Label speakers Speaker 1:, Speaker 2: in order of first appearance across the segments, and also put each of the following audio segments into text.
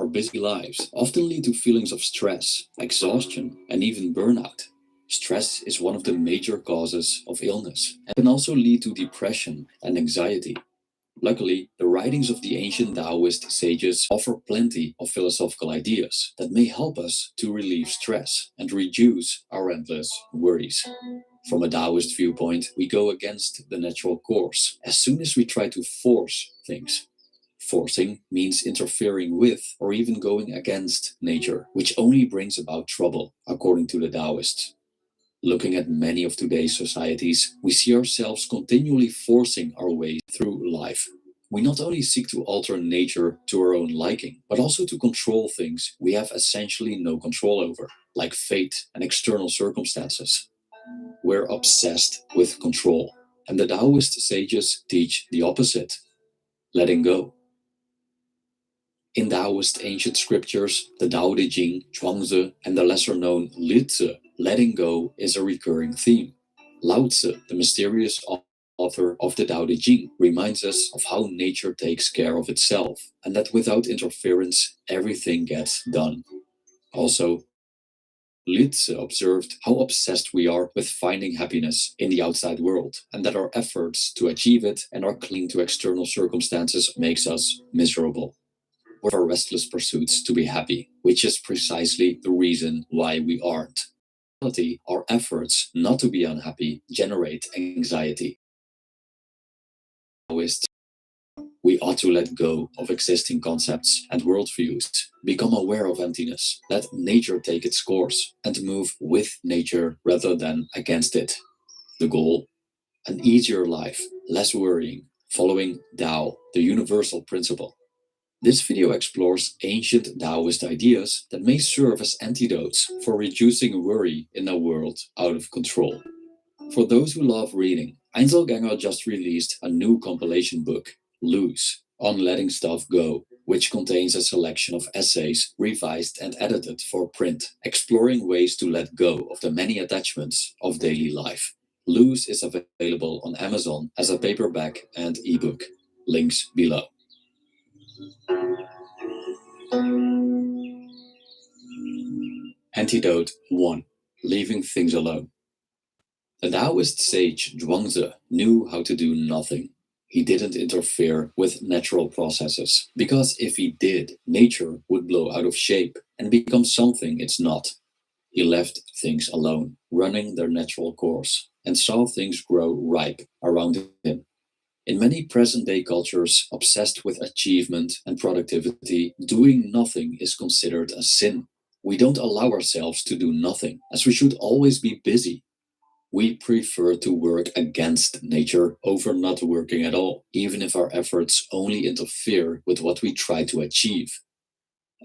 Speaker 1: our busy lives often lead to feelings of stress, exhaustion, and even burnout. Stress is one of the major causes of illness and can also lead to depression and anxiety. Luckily, the writings of the ancient Taoist sages offer plenty of philosophical ideas that may help us to relieve stress and reduce our endless worries. From a Taoist viewpoint, we go against the natural course as soon as we try to force things. Forcing means interfering with or even going against nature, which only brings about trouble, according to the Taoists. Looking at many of today's societies, we see ourselves continually forcing our way through life. We not only seek to alter nature to our own liking, but also to control things we have essentially no control over, like fate and external circumstances. We're obsessed with control, and the Taoist sages teach the opposite: letting go. In Taoist ancient scriptures, the Tao Te Ching, Zhuangzi, and the lesser-known Lizi, letting go is a recurring theme. Lao Tzu, the mysterious author of the Tao Te Ching, reminds us of how nature takes care of itself, and that without interference, everything gets done. Also, Lizi observed how obsessed we are with finding happiness in the outside world, and that our efforts to achieve it and our clinging to external circumstances makes us miserable. With our restless pursuits to be happy, which is precisely the reason why we aren't. In reality, our efforts not to be unhappy generate anxiety. We ought to let go of existing concepts and worldviews, become aware of emptiness, let nature take its course, and move with nature rather than against it. The goal? An easier life, less worrying, following Tao, the universal principle. This video explores ancient Taoist ideas that may serve as antidotes for reducing worry in a world out of control. For those who love reading, Einzelgänger just released a new compilation book, Loose, on letting stuff go, which contains a selection of essays revised and edited for print, exploring ways to let go of the many attachments of daily life. Loose is available on Amazon as a paperback and ebook. Links below. Antidote 1. Leaving things alone. The Taoist sage Zhuangzi knew how to do nothing. He didn't interfere with natural processes, because if he did, nature would blow out of shape and become something it's not. He left things alone, running their natural course, and saw things grow ripe around him. In many present-day cultures obsessed with achievement and productivity, doing nothing is considered a sin. We don't allow ourselves to do nothing, as we should always be busy. We prefer to work against nature over not working at all, even if our efforts only interfere with what we try to achieve.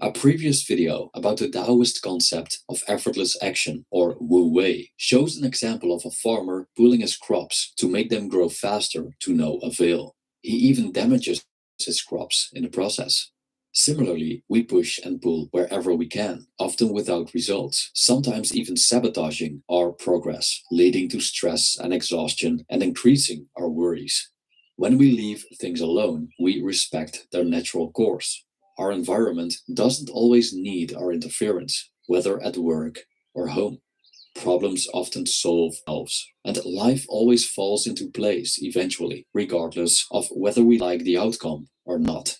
Speaker 1: A previous video about the Taoist concept of effortless action, or Wu Wei, shows an example of a farmer pulling his crops to make them grow faster to no avail. He even damages his crops in the process. Similarly, we push and pull wherever we can, often without results, sometimes even sabotaging our progress, leading to stress and exhaustion and increasing our worries. When we leave things alone, we respect their natural course. Our environment doesn't always need our interference, whether at work or home. Problems often solve themselves, and life always falls into place eventually, regardless of whether we like the outcome or not.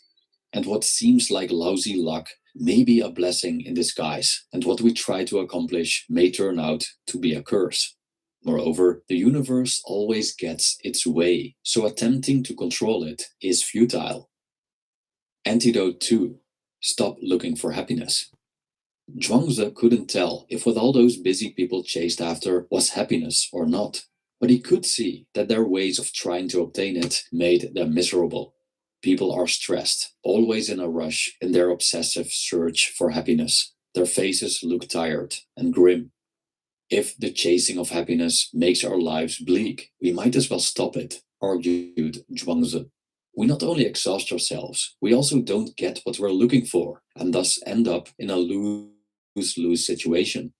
Speaker 1: And what seems like lousy luck may be a blessing in disguise, and what we try to accomplish may turn out to be a curse. Moreover, the universe always gets its way, so attempting to control it is futile. Antidote 2. Stop looking for happiness. Zhuangzi couldn't tell if what all those busy people chased after was happiness or not, but he could see that their ways of trying to obtain it made them miserable. People are stressed, always in a rush in their obsessive search for happiness. Their faces look tired and grim. If the chasing of happiness makes our lives bleak, we might as well stop it, argued Zhuangzi. We not only exhaust ourselves, we also don't get what we're looking for, and thus end up in a lose-lose situation.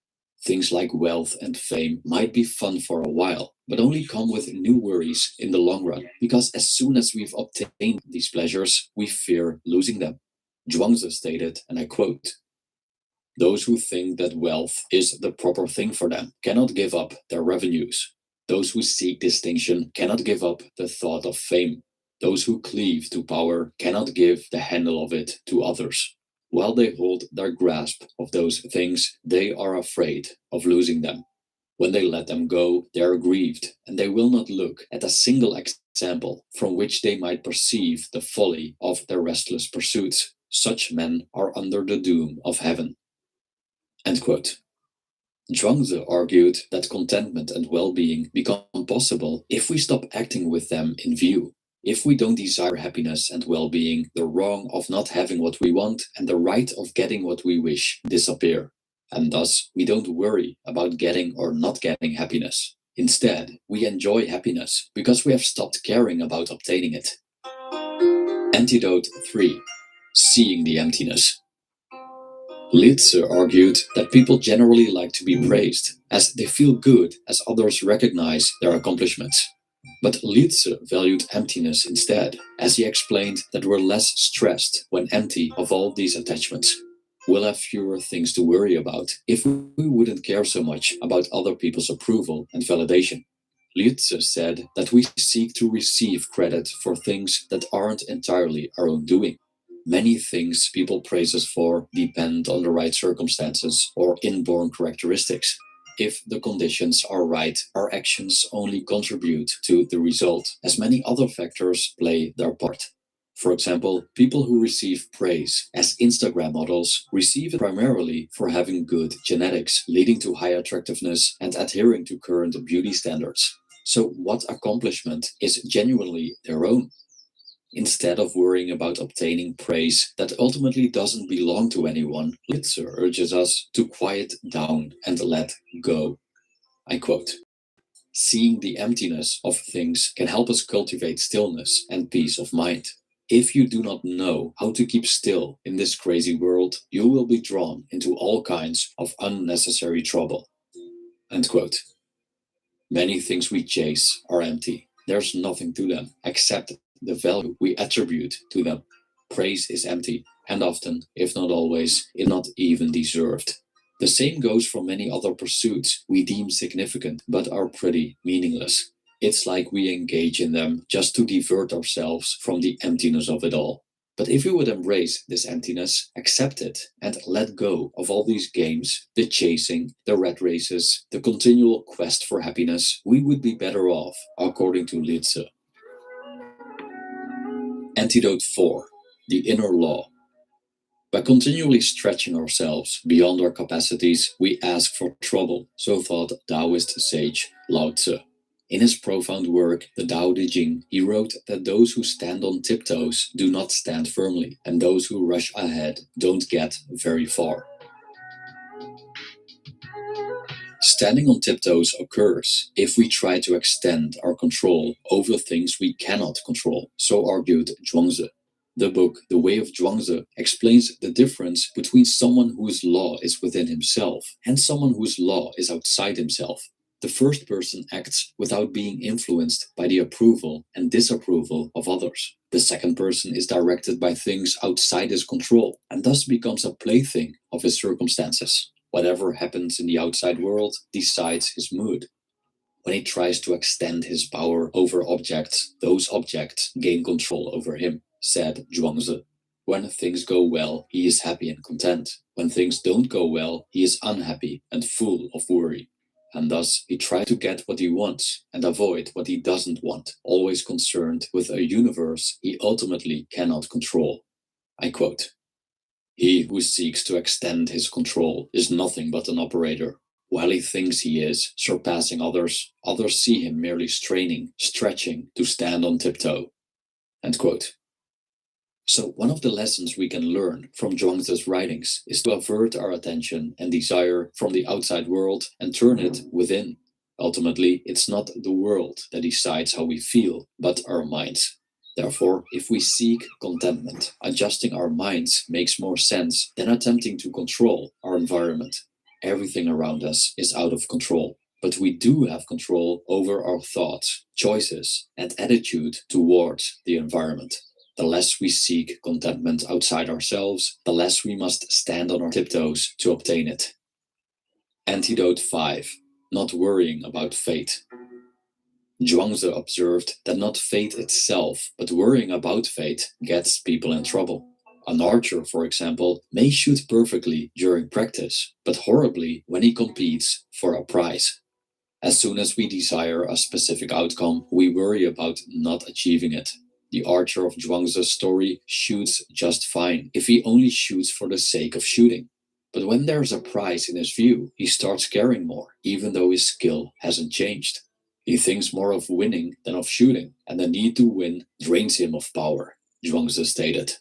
Speaker 1: Things like wealth and fame might be fun for a while, but only come with new worries in the long run, because as soon as we've obtained these pleasures, we fear losing them. Zhuangzi stated, and I quote, "Those who think that wealth is the proper thing for them cannot give up their revenues. Those who seek distinction cannot give up the thought of fame. Those who cleave to power cannot give the handle of it to others. While they hold their grasp of those things, they are afraid of losing them. When they let them go, they are grieved, and they will not look at a single example from which they might perceive the folly of their restless pursuits. Such men are under the doom of heaven." End quote. Zhuangzi argued that contentment and well-being become possible if we stop acting with them in view. If we don't desire happiness and well-being, the wrong of not having what we want and the right of getting what we wish disappear. And thus, we don't worry about getting or not getting happiness. Instead, we enjoy happiness because we have stopped caring about obtaining it. Antidote 3. Seeing the emptiness. Lietze argued that people generally like to be praised, as they feel good as others recognize their accomplishments. But Lietze valued emptiness instead, as he explained that we're less stressed when empty of all these attachments. We'll have fewer things to worry about if we wouldn't care so much about other people's approval and validation. Lietze said that we seek to receive credit for things that aren't entirely our own doing. Many things people praise us for depend on the right circumstances or inborn characteristics. If the conditions are right, our actions only contribute to the result, as many other factors play their part. For example, people who receive praise as Instagram models receive it primarily for having good genetics, leading to high attractiveness and adhering to current beauty standards. So, what accomplishment is genuinely their own? Instead of worrying about obtaining praise that ultimately doesn't belong to anyone, Lietze urges us to quiet down and let go. I quote, "Seeing the emptiness of things can help us cultivate stillness and peace of mind. If you do not know how to keep still in this crazy world, you will be drawn into all kinds of unnecessary trouble." End quote. Many things we chase are empty. There's nothing to them except the value we attribute to them. Praise is empty, and often, if not always, is not even deserved. The same goes for many other pursuits we deem significant but are pretty meaningless. It's like we engage in them just to divert ourselves from the emptiness of it all. But if we would embrace this emptiness, accept it, and let go of all these games, the chasing, the rat races, the continual quest for happiness, we would be better off, according to Lietze. Antidote 4. The inner law. By continually stretching ourselves beyond our capacities, we ask for trouble, so thought Taoist sage Lao Tzu. In his profound work, the Tao Te Ching, he wrote that those who stand on tiptoes do not stand firmly, and those who rush ahead don't get very far. Standing on tiptoes occurs if we try to extend our control over things we cannot control, so argued Zhuangzi. The book The Way of Zhuangzi explains the difference between someone whose law is within himself and someone whose law is outside himself. The first person acts without being influenced by the approval and disapproval of others. The second person is directed by things outside his control and thus becomes a plaything of his circumstances. Whatever happens in the outside world decides his mood. When he tries to extend his power over objects, those objects gain control over him, said Zhuangzi. When things go well, he is happy and content. When things don't go well, he is unhappy and full of worry. And thus he tries to get what he wants and avoid what he doesn't want, always concerned with a universe he ultimately cannot control. I quote, "He who seeks to extend his control is nothing but an operator. While he thinks he is surpassing others, others see him merely straining, stretching to stand on tiptoe." End quote. So one of the lessons we can learn from Zhuangzi's writings is to avert our attention and desire from the outside world and turn it within. Ultimately, it's not the world that decides how we feel, but our minds. Therefore, if we seek contentment, adjusting our minds makes more sense than attempting to control our environment. Everything around us is out of control, but we do have control over our thoughts, choices, and attitude towards the environment. The less we seek contentment outside ourselves, the less we must stand on our tiptoes to obtain it. Antidote 5. Not worrying about fate. Zhuangzi observed that not fate itself, but worrying about fate gets people in trouble. An archer, for example, may shoot perfectly during practice, but horribly when he competes for a prize. As soon as we desire a specific outcome, we worry about not achieving it. The archer of Zhuangzi's story shoots just fine if he only shoots for the sake of shooting. But when there's a prize in his view, he starts caring more, even though his skill hasn't changed. He thinks more of winning than of shooting, and the need to win drains him of power, Zhuangzi stated.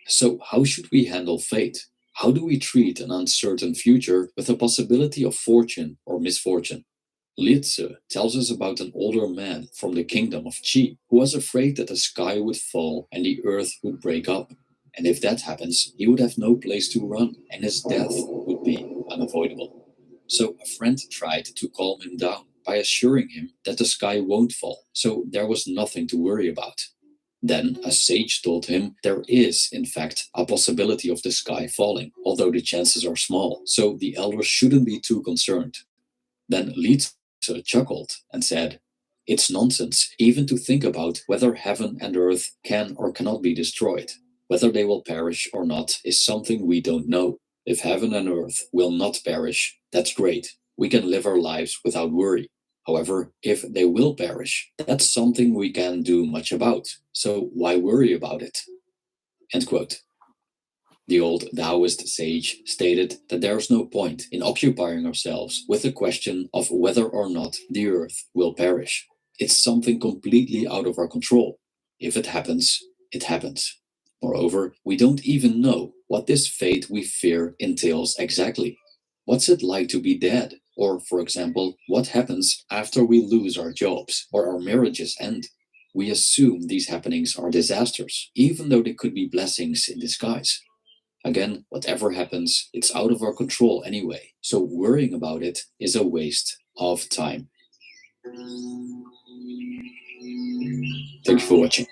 Speaker 1: So, how should we handle fate? How do we treat an uncertain future with the possibility of fortune or misfortune? Lizi tells us about an older man from the kingdom of Qi who was afraid that the sky would fall and the earth would break up. And if that happens, he would have no place to run and his death would be unavoidable. So a friend tried to calm him down by assuring him that the sky won't fall, so there was nothing to worry about. Then a sage told him there is, in fact, a possibility of the sky falling, although the chances are small, so the elders shouldn't be too concerned. Then Lizi chuckled and said, "It's nonsense even to think about whether heaven and earth can or cannot be destroyed. Whether they will perish or not is something we don't know. If heaven and earth will not perish, that's great. We can live our lives without worry. However, if they will perish, that's something we can't do much about. So why worry about it?" End quote. The old Taoist sage stated that there is no point in occupying ourselves with the question of whether or not the earth will perish. It's something completely out of our control. If it happens, it happens. Moreover, we don't even know what this fate we fear entails exactly. What's it like to be dead? Or, for example, what happens after we lose our jobs or our marriages end? We assume these happenings are disasters, even though they could be blessings in disguise. Again, whatever happens, it's out of our control anyway, so worrying about it is a waste of time. Thank you for watching.